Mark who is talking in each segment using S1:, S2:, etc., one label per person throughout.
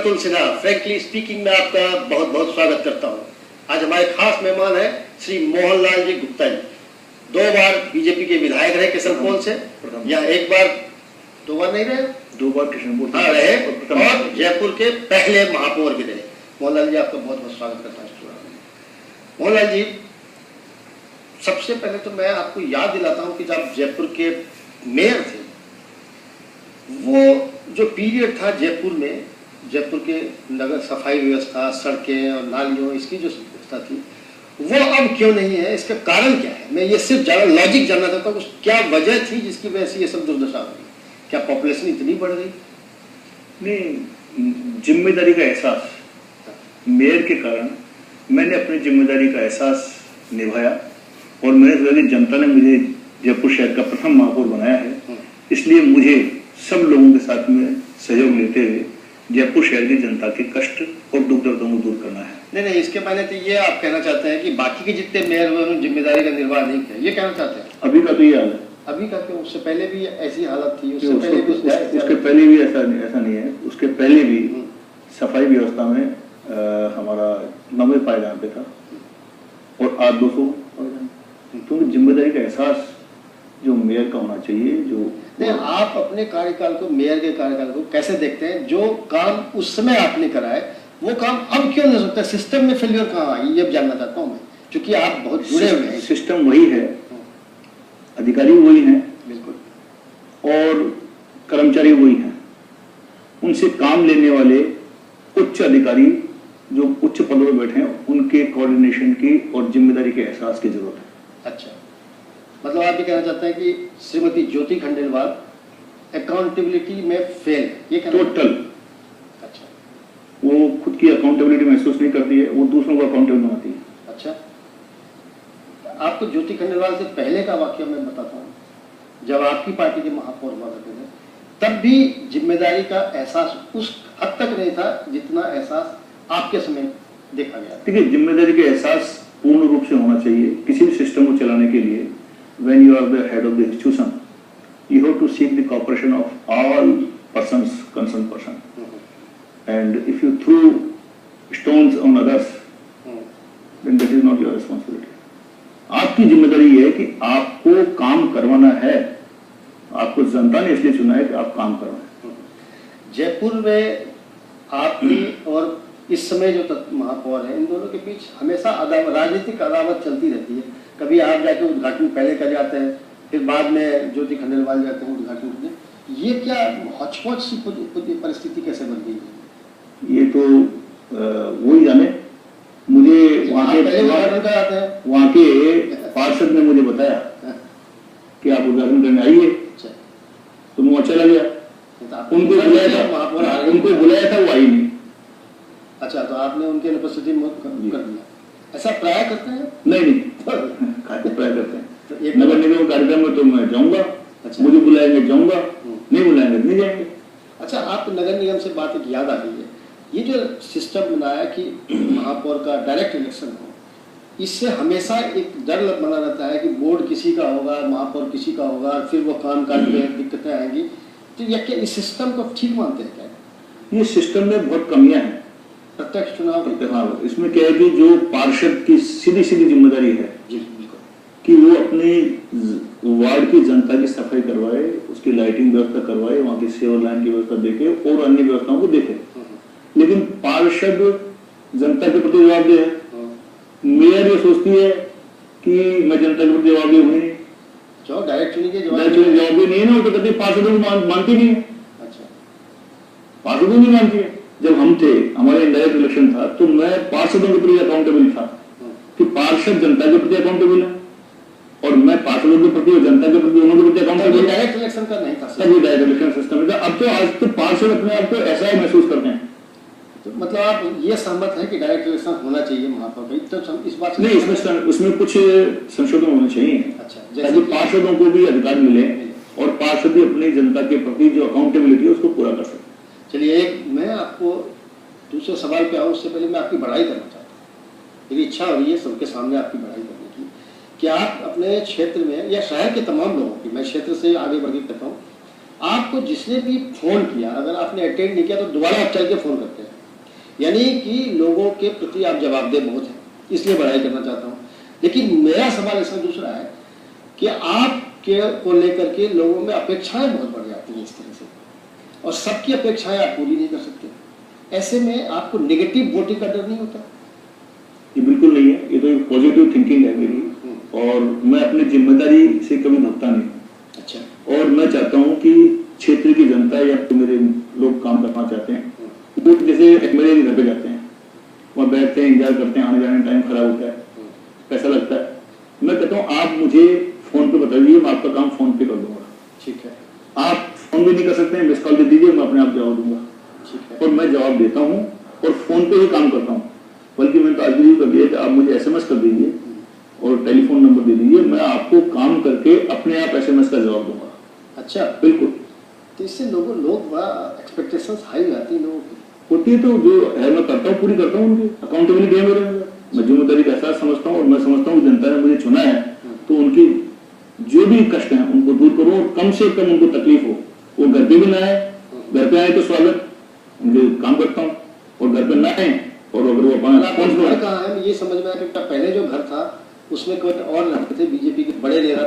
S1: Atul Sinha frankly speaking में आपका बहुत बहुत स्वागत करता हूँ। आज हमारे खास मेहमान हैं श्री मोहनलाल जी गुप्ता जी। 2 बार बीजेपी के विधायक रहे किशनपोल से, या 1 बार 2 बार नहीं रहे,
S2: 2 बार किशनपोल
S1: रहे, और जयपुर के पहले महापौर भी रहे। मोहनलाल जी आपका बहुत बहुत स्वागत करता हूँ। मोहनलाल जी, सबसे पहले तो मैं आपको याद दिलाता हूँ कि जब जयपुर के मेयर थे, वो जो पीरियड था जयपुर में, जयपुर के नगर सफाई व्यवस्था, सड़कें और नालियों, इसकी जो व्यवस्था थी वो अब क्यों नहीं है? इसका कारण क्या है? मैं ये सिर्फ लॉजिक जानना चाहता हूँ, क्या वजह थी जिसकी वजह से ये सब दुर्दशा हुई? क्या पॉपुलेशन इतनी बढ़ गई?
S2: नहीं, जिम्मेदारी का एहसास, मेयर के कारण मैंने अपनी जिम्मेदारी का एहसास निभाया और मैंने सोचा कि जनता ने मुझे जयपुर शहर का प्रथम महापौर बनाया है, इसलिए मुझे सब लोगों के साथ में सहयोग लेते हुए जयपुर शहर की जनता के कष्ट और दुख दर्दों को दूर करना है।
S1: नहीं, इसके पहले तो ये आप कहना चाहते हैं कि बाकी के जितने मेयर हुए उन्होंने जिम्मेदारी का निर्वाह नहीं किया, ये कहना चाहते हैं?
S2: अभी का तो ये हाल है।
S1: अभी का क्यों? उससे पहले भी ऐसी हालत थी?
S2: उसके पहले भी ऐसा नहीं है। उसके पहले भी सफाई व्यवस्था में हमारा 90 पायदान पे था और आज 200 पायदान। क्योंकि जिम्मेदारी का एहसास जो मेयर का होना चाहिए, जो
S1: नहीं, आप अपने कार्यकाल को, मेयर के कार्यकाल को कैसे देखते हैं? जो काम उस समय आपने कराए वो काम अब क्यों नहीं हो सकता? सिस्टम में फेलियर कहाँ आई, ये जानना चाहता हूँ मैं, क्योंकि आप बहुत जुड़े हुए हैं।
S2: सिस्टम वही है, अधिकारी वही हैं,
S1: बिल्कुल,
S2: और कर्मचारी वही हैं। उनसे काम लेने वाले उच्च अधिकारी जो उच्च पदों पर बैठे हैं, उनके कोऑर्डिनेशन की और जिम्मेदारी के एहसास की जरूरत है।
S1: अच्छा, मतलब आप ये कहना चाहते हैं कि श्रीमती ज्योति खंडेलवाल अकाउंटेबिलिटी में फेल, ये कहना?
S2: टोटल।
S1: अच्छा,
S2: वो खुद की अकाउंटेबिलिटी महसूस नहीं करती है, वो दूसरों को अकाउंटेबल बनाती है।
S1: अच्छा, आपको ज्योति खंडेलवाल से पहले का वाक्य मैं बताता हूँ। जब आपकी पार्टी के महापौर हुआ करते थे, तब भी जिम्मेदारी का एहसास उस हद तक नहीं था जितना एहसास आपके समय देखा गया।
S2: देखिए, जिम्मेदारी का एहसास पूर्ण रूप से होना चाहिए किसी भी सिस्टम को चलाने के लिए। When you are the head of the institution, you have to seek the cooperation of all persons, concerned person. And if you throw stones on others, then that is not your responsibility. आपकी जिम्मेदारी ये है कि आपको काम करवाना है। आपको जनता ने इसलिए चुना है कि आप काम करवाएं।
S1: जयपुर में आपकी और इस समय जो महापौर है, इन दोनों के बीच हमेशा राजनीतिक अदावत चलती रहती है। कभी आप जाके उद्घाटन पहले कर जाते हैं, फिर बाद में ज्योति खंडेलवाल जाते हैं उद्घाटन करते हैं। ये क्या हौच-पौच सी परिस्थिति कैसे बन गई है?
S2: ये तो वही जाने। मुझे वहाँ के पार्षद ने मुझे बताया कि आप उद्घाटन करने आइए, तो मैं चला गया। उनको बुलाया था, वो आई नहीं।
S1: अच्छा, तो आपने उनके अनुपस्थिति में कर दिया। ऐसा प्राय करते हैं?
S2: नहीं, प्राय करते हैं। तो नगर निगम कार्यक्रम में तो मैं जाऊंगा। अच्छा, मुझे बुलाएंगे जाऊंगा, नहीं बुलाएंगे नहीं जाएंगे।
S1: अच्छा, आप नगर निगम से बात एक याद आ रही है, ये जो सिस्टम बनाया कि महापौर का डायरेक्ट इलेक्शन हो, इससे हमेशा एक डर बना रहता है कि बोर्ड किसी का होगा, महापौर किसी का होगा, फिर वो काम काज में दिक्कतें आएंगी। तो ये क्या इस सिस्टम को ठीक मानते हैं क्या?
S2: ये सिस्टम में बहुत कमियां हैं।
S1: प्रत्यक्ष चुनाव,
S2: हाँ, इसमें क्या है कि जो पार्षद की सीधी जिम्मेदारी है कि वो अपने वार्ड की जनता की सफाई करवाए, उसकी लाइटिंग व्यवस्था करवाए, वहाँ की सेवर लाइन की व्यवस्था देखे और अन्य व्यवस्थाओं को देखे। लेकिन पार्षद जनता के प्रति जवाबदेह है। मेयर ये सोचती है कि मैं जनता के प्रति जवाबदेह हूँ नहीं,
S1: डायरेक्ट जवाबदेह
S2: नहीं है ना, तो कहते पार्षदों को मानती नहीं है। अच्छा, पार्षदों नहीं मानती है। जब हम थे, हमारे इंडायरेक्ट इलेक्शन था, तो मैं पार्षदों के प्रति अकाउंटेबल था कि पार्षद जनता के प्रति अकाउंटेबल है और मैं पार्षदों के प्रति और जनता के प्रति दोनों के प्रति अकाउंटेबल।
S1: डायरेक्ट इलेक्शन का नहीं था,
S2: तभी डायरेक्ट इलेक्शन सिस्टम था। अब तो आज तो पार्षद अपने आप को ऐसा ही महसूस करते हैं।
S1: तो मतलब आप ये सहमत है कि डायरेक्ट इलेक्शन होना चाहिए महापौर का? तो इस बात
S2: नहीं, उसमें कुछ संशोधन होने चाहिए।
S1: अच्छा,
S2: ताकि पार्षदों को भी अधिकार मिले और पार्षद भी अपनी जनता के प्रति जो अकाउंटेबिलिटी है उसको पूरा कर सके।
S1: चलिए, मैं आपको दूसरे सवाल पे आऊँ उससे पहले मैं आपकी बढ़ाई करना चाहता हूँ। मेरी इच्छा हो रही है सबके सामने आपकी बढ़ाई करने की कि आप अपने क्षेत्र में या शहर के तमाम लोगों की, मैं क्षेत्र से आगे बढ़ के कहता हूँ, आपको जिसने भी फोन किया, अगर आपने अटेंड नहीं किया तो दोबारा आप चल के फोन करते हैं यानी कि लोगों के प्रति आप जवाबदेह बहुत हैं, इसलिए बड़ाई करना चाहता हूँ। लेकिन मेरा सवाल ऐसा दूसरा है कि आप को लेकर के लोगों में अपेक्षाएं बहुत बढ़ जाती हैं इस तरह से, और सबकी अपेक्षाएं आप पूरी नहीं कर सकते। ऐसे में आपको नेगेटिव वोटिंग का डर नहीं होता?
S2: ये बिल्कुल नहीं है, ये तो एक पॉजिटिव थिंकिंग है मेरी, और मैं अपनी जिम्मेदारी से कभी भागता नहीं।
S1: अच्छा।
S2: और मैं चाहता हूँ कि क्षेत्र की जनता या तो मेरे लोग काम करना चाहते हैं, वो जैसे मेरे घर पे जाते हैं, वहाँ बैठते हैं, इंतजार करते हैं, आने जाने टाइम खराब होता है, पैसा लगता है, मैं कहता हूँ आप मुझे फोन पे बता दीजिए, मैं आपका काम फोन पे कर दूंगा।
S1: ठीक है।
S2: आप फोन भी नहीं कर सकते हैं, मिस कॉल दे दीजिए, मैं अपने आप जवाब दूंगा।
S1: ठीक है।
S2: और मैं जवाब देता हूँ और फोन पे ही काम करता हूँ, बल्कि मैंने तो आज भी कर दिया कि आप मुझे एसएमएस कर दीजिए और टेलीफोन नंबर दे दीजिए, मैं आपको काम करके अपने आप एसएमएस का जवाब दूंगा।
S1: अच्छा।
S2: बिल्कुल।
S1: तो इससे लोग बड़ा एक्सपेक्टेशंस हाई हो जाती है लोगों की।
S2: होती है, तो जो है मैं करता हूँ, पूरी करता हूँ। उनकी अकाउंटेबिलिटी है मेरे अंदर, मैं जिम्मेदारी का एहसास समझता हूँ, और मैं समझता हूँ जनता ने मुझे चुना है तो उनकी जो भी कष्ट है उनको दूर करूँ, और कम से कम उनको तकलीफ हो, वो घर पे भी ना आए, घर पे आए तो स्वागत, उनके काम करता हूँ, और घर पे ना आए, और अगर वो
S1: अपना घर कहाँ है ये समझ में आया कि पहले जो घर था उसमें कोई और लगते थे, बीजेपी के बड़े नेता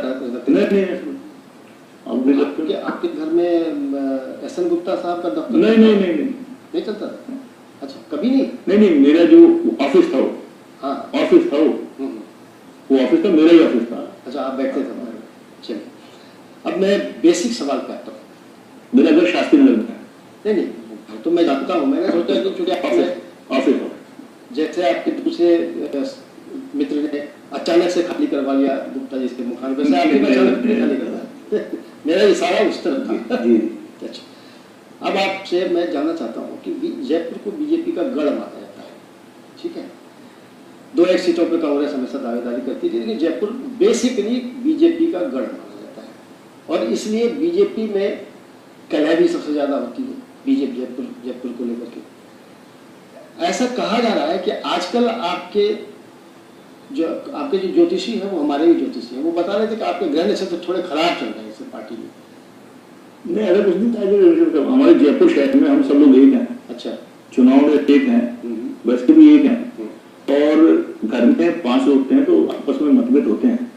S2: नहीं,
S1: आपके घर में एसएन गुप्ता साहब का दफ्तर नहीं चलता? अच्छा, कभी नहीं?
S2: नहीं, मेरा जो ऑफिस था वो,
S1: हाँ
S2: ऑफिस था वो ऑफिस था, मेरा ही ऑफिस था।
S1: अच्छा, आप बैठते थे? चलिए, अब मैं बेसिक सवाल करता हूँ।
S2: मेरा घर शास्त्री नगर में है।
S1: नहीं, तो मैं जानता हूँ, मैंने सोचा कि चूंकि
S2: ऑफिस
S1: जैसे आपके दूसरे मित्र ने अचानक से खाली करवा लिया गुप्ता जी के मुखान, वैसे आपने अचानक खाली करवाया। मेरा इशारा उस तरफ था।
S2: जी।
S1: अच्छा, अब आपसे मैं जानना चाहता हूँ कि जयपुर को बीजेपी का गढ़ माना जाता है, ठीक है? 2 सीटों पर कांग्रेस हमेशा दावेदारी करती है, लेकिन जयपुर बेसिकली बीजेपी का गढ़ माना जाता है, और इसलिए बीजेपी में कलह भी सबसे ज्यादा होती है बीजेपी जयपुर को लेकर के। ऐसा कहा जा रहा है कि आजकल आपके जो ज्योतिषी हैं वो हमारे भी ज्योतिषी हैं, वो बता रहे थे कि आपके ग्रह नक्षत्र थोड़े खराब चल रहे हैं इस पार्टी में।
S2: नहीं, ऐसा कुछ नहीं था। हमारे जयपुर शहर में हम सब लोग एक हैं।
S1: अच्छा।
S2: चुनाव में एक हैं, बस के भी एक हैं, और घर में 5 लोग होते हैं तो आपस में मतभेद होते हैं,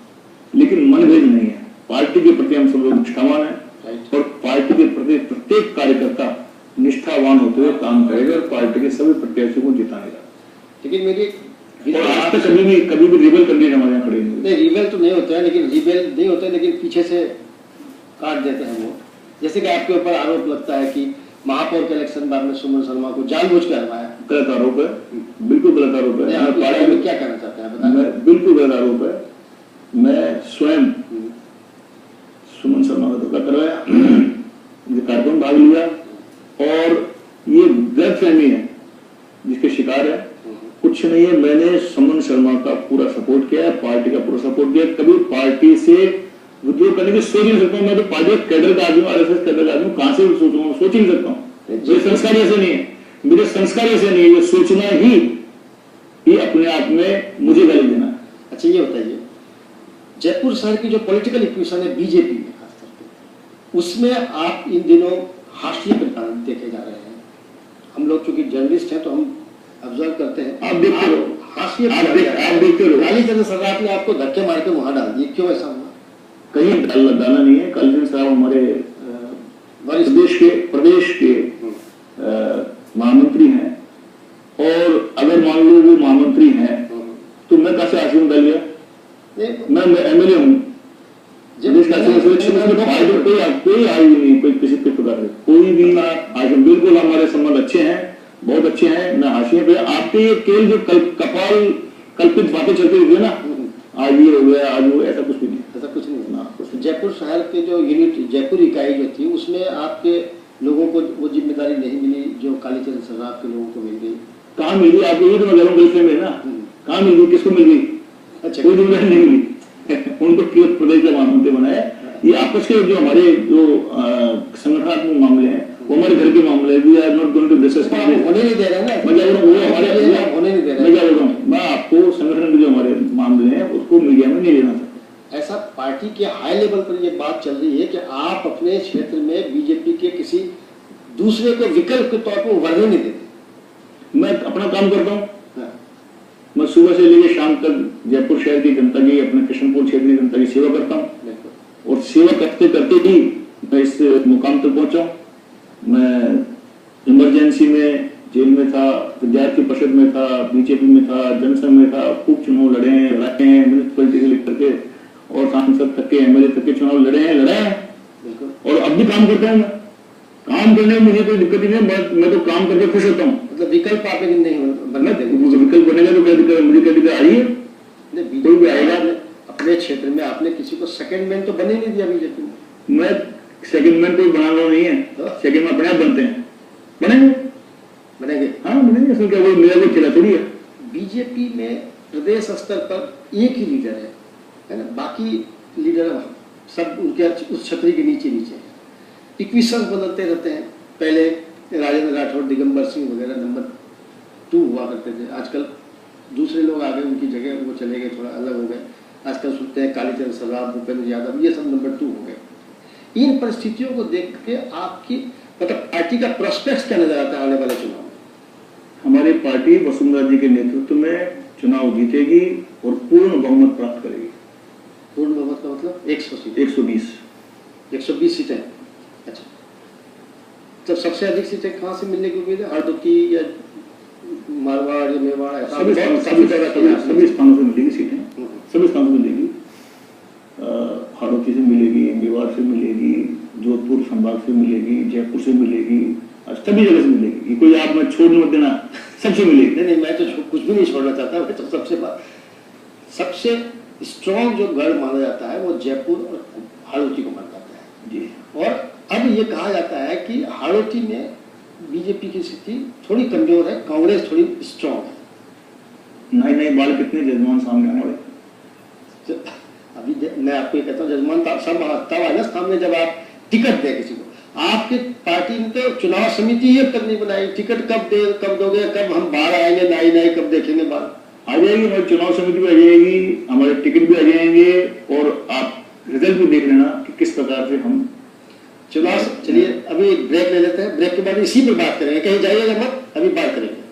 S2: लेकिन मनभेद नहीं है। पार्टी के प्रति हम सब लोग निष्ठावान हैं, और पार्टी के प्रति प्रत्येक कार्यकर्ता निष्ठावान होते हुए काम करेगा, और पार्टी के सभी प्रत्याशियों को जिताएगा।
S1: लेकिन मेरी
S2: और आज तक कभी भी रिबेल करने हमारे यहाँ खड़े नहीं।
S1: रिबेल तो नहीं होता है, लेकिन पीछे से काट देते हैं वो। जैसे कि आपके ऊपर आरोप लगता है कि महापौर के इलेक्शन बाद में सुमन शर्मा को जानबूझ कर हरवाया।
S2: गलत आरोप है, बिल्कुल गलत आरोप है।
S1: आप पार्टी में क्या कहना चाहते हैं बताएं?
S2: बिल्कुल गलत आरोप है। मैं स्वयं सुमन शर्मा का धोखा करवाया, कार्यक्रम भाग लिया, और ये गलतफहमी है जिसके शिकार है, कुछ नहीं है। मैंने सुमन शर्मा का पूरा सपोर्ट किया है, पार्टी का पूरा सपोर्ट किया। कभी पार्टी से विद्रोह करने की सोच नहीं सकता हूँ। मैं तो पार्टी कैडर का आदमी, आरएसएस कैडर का आदमी, कहां से सोचूंगा? सोच ही नहीं सकता हूँ। मेरे संस्कार ऐसे नहीं है, मेरे संस्कार ऐसे नहीं है। ये सोचना ही अपने आप में मुझे गाली देना है।
S1: अच्छा, ये बताइए, जयपुर शहर की जो पॉलिटिकल इक्वेशन है बीजेपी में खास करके, उसमें आप इन दिनों हाशिए के कारण देखे जा रहे हैं। हम लोग चूंकि जर्नलिस्ट हैं तो हम ऑब्जर्व करते हैं।
S2: आप देखते रहो,
S1: हाशिए
S2: आप देखते रहो।
S1: कालीचरण सर्राफ ने आपको धक्के मार के वहां डाल दिए, क्यों ऐसा हुआ?
S2: कहीं डालना नहीं है। कालीचरण साहब हमारे प्रदेश के महामंत्री हैं, और अगर मान लो वो महामंत्री हैं तो मैं कैसे आशीर्वाद डाल गया? मैं एमएलए हूँ, कोई आई नहीं, कोई किसी प्रकार से कोई भी आज बिल्कुल हमारे संबंध अच्छे हैं, बहुत अच्छे हैं। मैं हाशिए पे आपके ये केवल जो कल्पित बातें चलती रहती है ना, आज ये हो गया, आज वो, ऐसा कुछ भी नहीं।
S1: ऐसा कुछ नहीं ना। जयपुर शहर के जो यूनिट जयपुर इकाई जो थी, उसमें आपके लोगों को वो जिम्मेदारी नहीं मिली जो कालीचरण सर्राफ के लोगों को मिल गई।
S2: कहाँ मिली आपको? ये तो मैं गलत गलत में ना, कहाँ मिल गई, किसको मिल गई?
S1: अच्छा,
S2: कोई जिम्मेदारी नहीं मिली। उनको केवल प्रदेश का महामंत्री बनाया। ये आपस के जो हमारे जो संगठनात्मक मामले हैं, वो हमारे घर के मामले भी are not going to discuss.
S1: होने नहीं दे रहा ना,
S2: मैं
S1: होने नहीं दे रहा।
S2: मैं आपको संगठन के जो हमारे मामले हैं उसको मीडिया में नहीं लेना चाहता।
S1: ऐसा पार्टी के हाई लेवल पर ये बात चल रही है कि आप अपने क्षेत्र में बीजेपी के किसी दूसरे को विकल्प के तौर पर उभरने नहीं देते।
S2: मैं अपना काम करता हूँ।
S1: हाँ,
S2: मैं सुबह से लेकर शाम तक जयपुर शहर की जनता की, अपने किशनपुर क्षेत्र की जनता की सेवा करता हूँ,
S1: बिल्कुल।
S2: और सेवा करते करते ही मैं इस मुकाम तक पहुंचा हूँ। मैं इमरजेंसी में जेल में था, विद्यार्थी परिषद में था, बीजेपी में था, जनसंघ में था, खूब चुनाव लड़े हैं म्यूनिसिपैलिटी से लेकर के और सांसद तक के, एमएलए तक के चुनाव लड़े हैं
S1: बिल्कुल।
S2: और अब भी काम करता हूँ। मैं काम करने में मुझे कोई दिक्कत नहीं है, मैं तो काम करके खुश होता हूँ।
S1: मतलब विकल्प आप लेकिन नहीं बनने देंगे।
S2: विकल्प बनेगा तो क्या दिक्कत, मुझे क्या दिक्कत आ रही है? कोई भी आएगा।
S1: अपने क्षेत्र में आपने किसी को सेकंड मैन तो बने नहीं दिया बीजेपी में।
S2: मैं सेकंड मैन कोई बनाना नहीं है, सेकंड मैन अपने आप बनते हैं, बनेंगे। हाँ बनेंगे, इसमें क्या कोई मेरा कोई खिला थोड़ी है।
S1: बीजेपी में प्रदेश स्तर पर एक ही लीडर है ना, बाकी लीडर सब उनके उस छतरी के नीचे नीचे है। इक्वेशन बदलते रहते हैं। पहले राजेंद्र राठौड़, दिगंबर सिंह वगैरह नंबर 2 हुआ करते थे, आजकल दूसरे लोग आ गए, उनकी जगह वो चले गए, थोड़ा अलग हो गए। आजकल सुनते हैं कालीचरण सर्राफ, भूपेंद्र यादव, ये सब नंबर 2 हो गए। इन परिस्थितियों को देख के आपकी मतलब पार्टी का प्रोस्पेक्ट क्या नजर आता है आने वाले चुनाव में?
S2: हमारी पार्टी वसुंधरा जी के नेतृत्व में चुनाव जीतेगी और पूर्ण बहुमत प्राप्त करेगी।
S1: पूर्ण बहुमत का मतलब 100 सीट,
S2: 120
S1: सीटें। अच्छा, तो सबसे अधिक सीटें कहाँ से मिलने की उम्मीद है? हरदोती या मारवाड़ या मेवाड़?
S2: सभी स्थानों से मिलेगी सीटें, सभी स्थानों से मिलेगी। हाड़ौती से मिलेगी, मेवाड़ से मिलेगी, जोधपुर संभाग से मिलेगी, जयपुर से मिलेगी, सभी जगह से मिलेगी। ये कोई आप मैं छोड़ मत देना, सबसे मिलेगी।
S1: नहीं, मैं तो कुछ भी नहीं छोड़ना चाहता। मैं तो सबसे स्ट्रॉन्ग जो गढ़ माना जाता है वो जयपुर और हाड़ौती को माना जाता है
S2: जी।
S1: और अब ये कहा जाता है कि हाड़ौती में बीजेपी की स्थिति थोड़ी कमजोर है, कांग्रेस थोड़ी स्ट्रॉन्ग है।
S2: नहीं बाल कितने जजमान सामने आने वाले।
S1: अभी मैं आपको ये कहता हूँ, जजमान सब तब आए ना सामने जब आप टिकट दे किसी को। आपकी पार्टी ने तो चुनाव समिति ही अब तक नहीं बनाई। टिकट कब दोगे, कब हम बाहर आएंगे, नहीं कब देखेंगे बाहर?
S2: आ जाएगी, हमारी चुनाव समिति भी आ जाएगी, हमारे टिकट भी आ जाएंगे और आप रिजल्ट भी देख लेना कि किस प्रकार से हम
S1: चुनाव। चलिए अभी ब्रेक ले लेते हैं, ब्रेक के बाद इसी पर बात करेंगे, कहीं जाइएगा मत, अभी बात करेंगे।